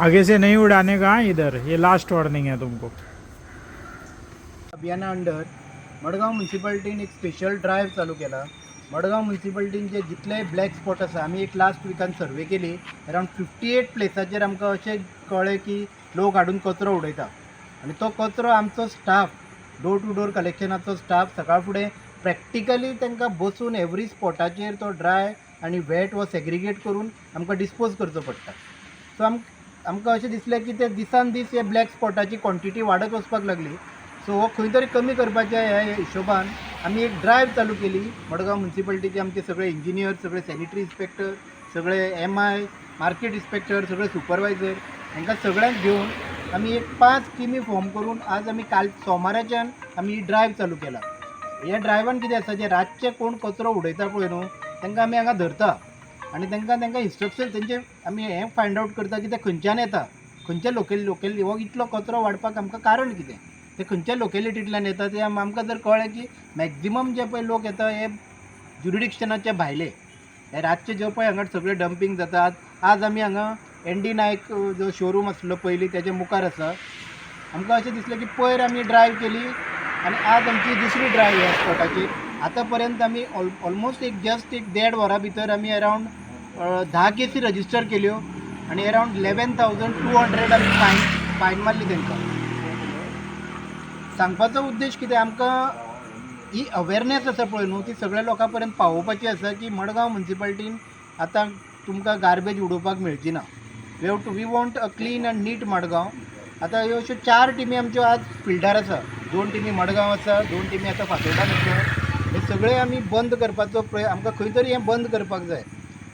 आगे से नहीं उड़ाने का इधर, ये लास्ट वार्निंग है तुमको। अभियाना अंडर मडगांव म्युनिसिपालिटीन एक स्पेशल ड्रायव्ह चालू केला। मडगांव म्युनिसिपालिटीन जे जितले ब्लॅक स्पॉट आसा, आमी एक लास्ट विकान सर्वे केली। अरावंड 58 प्लेसाचेर आमकां अशें कळ्ळें की लोक हाडून कचरो उडयता आनी तो कचरो आमचो स्टाफ, डोर टू डोर कलेक्शनाचो स्टाफ सकाळ फुडें प्रॅक्टिकली तांकां बसून एवरी स्पॉटाचेर तो ड्राय आनी वेट वो सेग्रिगेट करून आमकां डिस्पोज करचो पडटा। सो आमकां अशें दिसलें की ते दिसान दीस हे ब्लॅक स्पॉटाची क्वॉन्टिटी वाडत वचपाक लागली। सो हो खंय तरी कमी करपाच्या ह्या हिशोबान आमी एक ड्रायव्ह चालू केली। मडगांव म्युनिसिपालिटीचे आमचे सगळे इंजिनियर, सगळे सॅनिटरी इन्स्पेक्टर, सगळे MI, मार्केट इन्स्पेक्टर, सगळे सुपरवायझर हांकां सगळ्यांक घेवन आमी एक 5 टिमी फॉर्म करून आज आमी काल सोमाराच्यान आमी ही ड्रायव्ह चालू केला। ह्या ड्रायव्हान कितें आसा, जे रातचे कोण कचरो उडयता पळय न्हू तांकां आमी हांगा धरता आनी तांकां इन्स्ट्रक्शन तेंचे आमी हें फायंड आवट करता की ते खंयच्यान येता, खंयच्या लोकेलिटी हो इतलो कचरो वाडपाक आमकां कारण कितें, ते खंयच्या लोकेलिटींतल्यान येता ते आमकां जर कळ्ळें की मॅक्झिमम जे पळय लोक येता हे ज्युरिडिक्शनाचे भायले, हे रातचे जे पळय हांगा सगळे डंपिंग जातात। आज आमी हांगा ND नायक जो शोरूम आसलो पयलीं त्याच्या मुखार आसा। आमकां अशें दिसलें की पयर आमी ड्रायव्ह केली आनी आज आमची दुसरी ड्रायव्ह ह्या स्पॉटाचेर। आतां पर्यंत आमी ऑलमोस्ट एक 1.5 वरां भितर आमी अरावंड 10 केसी रजिस्टर केल्यो आनी अरावंड 11,200 आमी फायन मारली तांकां। सांगपाचो उद्देश कितें, आमकां ही अवेरनेस आसा पळय न्हू ती सगळ्या लोकां पर्यंत पावोवपाची आसा की मडगांव म्युनिसिपालिटीन आतां तुमकां गार्बेज उडोवपाक मेळची ना। We want a clean and neat Madgaon. आतां ह्यो अश्यो 4 टिमी आमच्यो आज फिल्डार आसा, 2 टिमी मडगांव आसा, 2 टिमी आतां फातोर्डान आसा। हे सगळे आमी बंद करपाचो आमकां खंय तरी हें बंद करपाक जाय।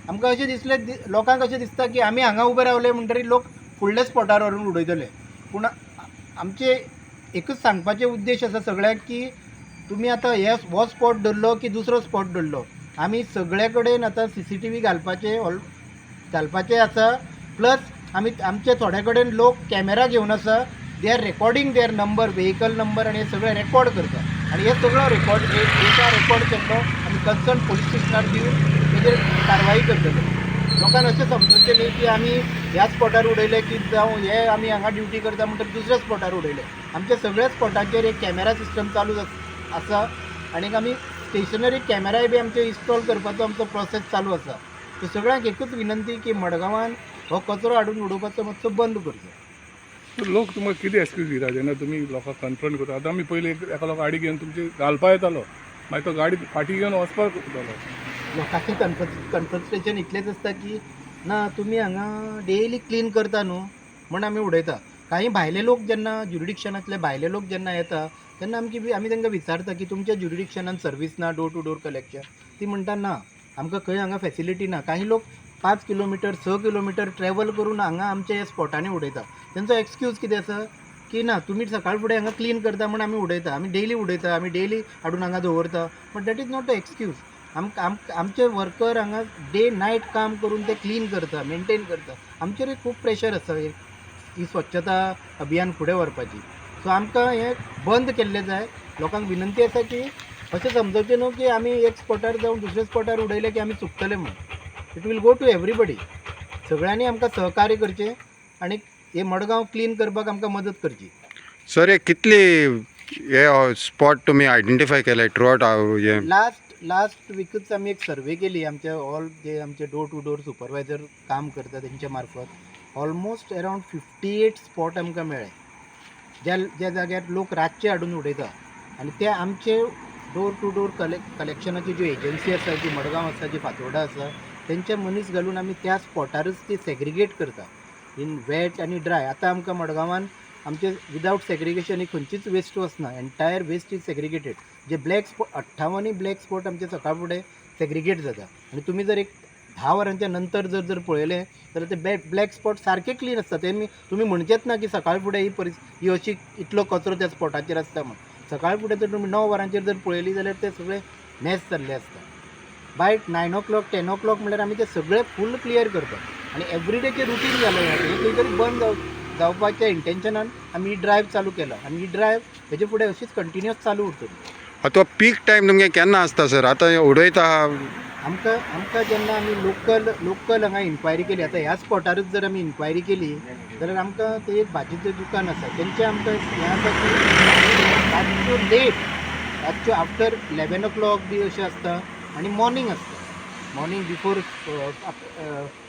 आमकां अशें दिसलें, लोकांक अशें दिसता की आमी हांगा उबे रावले म्हणटरी लोक फुडल्या स्पॉटार व्हरून उडयतले, पूण आमचे एकच सांगपाचें उद्देश आसा सगळ्यांक की तुमी आतां हो स्पॉट धरलो की दुसरो स्पॉट धरलो, आमी सगळे कडेन आतां CCTV घालपाचें आसा। प्लस आमचे थोडे कडेन लोक कॅमेरा घेवन आसा, they are recording their number, vehicle number आनी हे सगळे रेकॉर्ड करता आनी हे सगळो डेटा रेकॉर्ड केल्लो आमी कन्सर्न पोलीस स्टेशनार दिवन तेजेर कारवाई करतले। लोकांक अशें समजूचें न्ही की आमी ह्या स्पॉटार उडयले की जावं हे आमी हांगा ड्युटी करता म्हणटकीर दुसऱ्या स्पॉटार उडयले। आमच्या सगळ्या स्पॉटाचेर एक कॅमेरा सिस्टम चालू आसा आनीक आमी स्टेशनरी कॅमेराय बी आमचे इन्स्टॉल करपाचो आमचो प्रोसेस चालू आसा। सो सगळ्यांक एकूच विनंती की मडगांवान हो कचरो हाडून उडोवपाचो मातसो बंद करचो। लोक तुमकां कितें एक्सक्यूज दिता जेन्ना तुमी लोकांक कन्फ्रंट करता? आतां आमी पयलीं एका लोक गाडी घेवन तुमची घालपा येतालो, मागीर तो गाडी फाटी घेवन वचपाक जालो। लोकांचें कन्फ्रंट्रेशन इतलेंच आसता की ना तुमी हांगा डेली क्लीन करता न्हू म्हण आमी उडयता। काही भायले लोक जेन्ना ज्युरिडिक्शनांतले भायले लोक जेन्ना येता तेन्ना आमी तांकां विचारता की तुमच्या ज्युरिडिक्शनान सर्वीस ना, डोर टू डोर कलेक्शन? ती म्हणटा ना, आमकां खंय हांगा फॅसिलिटी ना। काही लोक 5 किलोमिटर 6 किलोमिटर ट्रॅव्हल करून हांगा आमच्या ह्या स्पॉटांनी उडयता। तेंचो एक्सक्यूज कितें आसा की ना तुमी सकाळ फुडें हांगा क्लीन करता म्हण आमी उडयता, आमी डेली उडयता, आमी डेली हाडून हांगा दवरता, but that is not a excuse. आमचे वर्कर हांगा डे नायट काम करून ते क्लीन करता, मेंटेन करता। आमचेर खूब प्रेशर आसा ही स्वच्छता अभियान फुडें व्हरपाची। सो आमकां हें बंद केल्लें जाय। लोकांक विनंती आसा की अशें समजोवचें न्हू की आमी एक स्पॉटार जावन दुसऱ्या स्पॉटार उडयलें की आमी चुकतले म्हूण। It will go to everybody. सगळ्यांनी आमकां सहकार्य करचें आनी हे मडगांव क्लीन करपाक आमकां मदत करची। सर हे कितले हे स्पॉट तुम्ही आयडेंटिफाय केले थ्रू आउट हे? लास्ट वीकच आमी एक सर्वे केली आमचे ऑल जे आमचे डोर टू डोर सुपरवायझर काम करता तेंच्या मार्फत। ऑलमोस्ट अरावंड 58 स्पॉट आमकां मेळ्ळे ज्या जाग्यार लोक रातचे हाडून उडयता आनी ते आमचे डोर टू डोर कलेक्शनाची ज्यो एजन्सी आसा, जी मडगांव आसा, जी फातोर्डा आसा, तेंचे मनीस घालून आमी त्या स्पॉटारच ती सेग्रिगेट करता इन वेट आनी ड्राय। आतां आमकां मडगांवान आमचे विदाउट सेग्रिगेशन ही खंयचीच वेस्ट वचना, एंटायर वेस्ट इज सेग्रिगेटेड। जे ब्लॅक स्पॉट 58 ब्लॅक स्पॉट आमचे सकाळ फुडें सेग्रिगेट जाता आनी तुमी जर एक 10 वरांच्या नंतर जर पळयलें जाल्यार ते ब्लॅक स्पॉट सारके क्लीन आसता। ते तुमी म्हणचेच ना की सकाळ फुडें ही अशी इतलो कचरो त्या स्पॉटाचेर आसता म्हण। सकाळ फुडें जर तुमी 9 वरांचेर जर पळयली जाल्यार ते सगळे मॅस जाल्ले आसता। बाय 9 o'clock 10 o'clock म्हणल्यार आमी ते सगळे फूल क्लियर करतात आनी एवरीडेचे रुटीन जालें हें खंय तरी बंद जावपाच्या इंटेन्शनान आमी ही ड्रायव्ह चालू केला आनी ही ड्रायव्ह हेजे फुडें अशीच कंटिन्युअस चालू उरतली। तो पीक टायम तुमगे केन्ना आसता सर? आतां उडयता आमकां जेन्ना आमी लोकल हांगा इन्क्वायरी केली, आतां ह्या स्पॉटारूच जर आमी इन्क्वायरी केली जाल्यार आमकां ते एक भाजीचें दुकान आसा, तेंचे आमकां हें आसा की रातच्यो लेट, रातच्यो आफ्टर 11 o'clock बी अशें आसता आनी मॉर्निंग आसता, मॉर्निंग बिफोर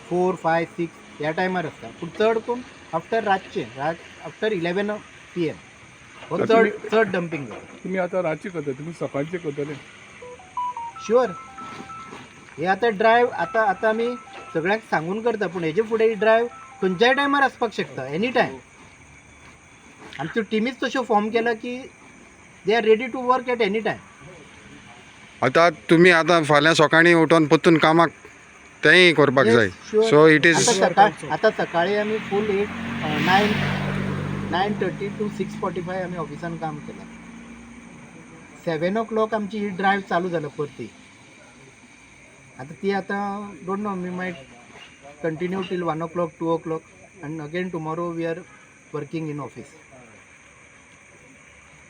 4, 5, 6 ह्या टायमार आसता, पूण चड करून आफ्टर रातचें आफ्टर 11 PM हो चड डंपींग जाता. तुम्ही आता रातची करता, तुम्ही सकाळचे करतले. शुअर, हे आतां ड्रायव्ह आतां आमी सगळ्यांक सांगून करता, पूण हेजे फुडें ही ड्रायव्ह खंयच्याय टायमार आसपाक शकता, एनी टायम. आमच्यो टिमीच तश्यो फॉर्म केला की they are ready to work at any time. आतां तुमी आतां फाल्यां सकाळीं उठोन पत्तून कामाक तेंय करपाक जाय. सो इट इज आतां सकाळीं आमी फूल 9:30 to 6:45 आमी ऑफिसान काम केलां. 7 o'clock आमची ही ड्रायव्ह चालू जाला परती. आतां ती don't know, we might continue till 1 o'clock, 2 o'clock and again tomorrow we are working in office.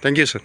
Thank you sir.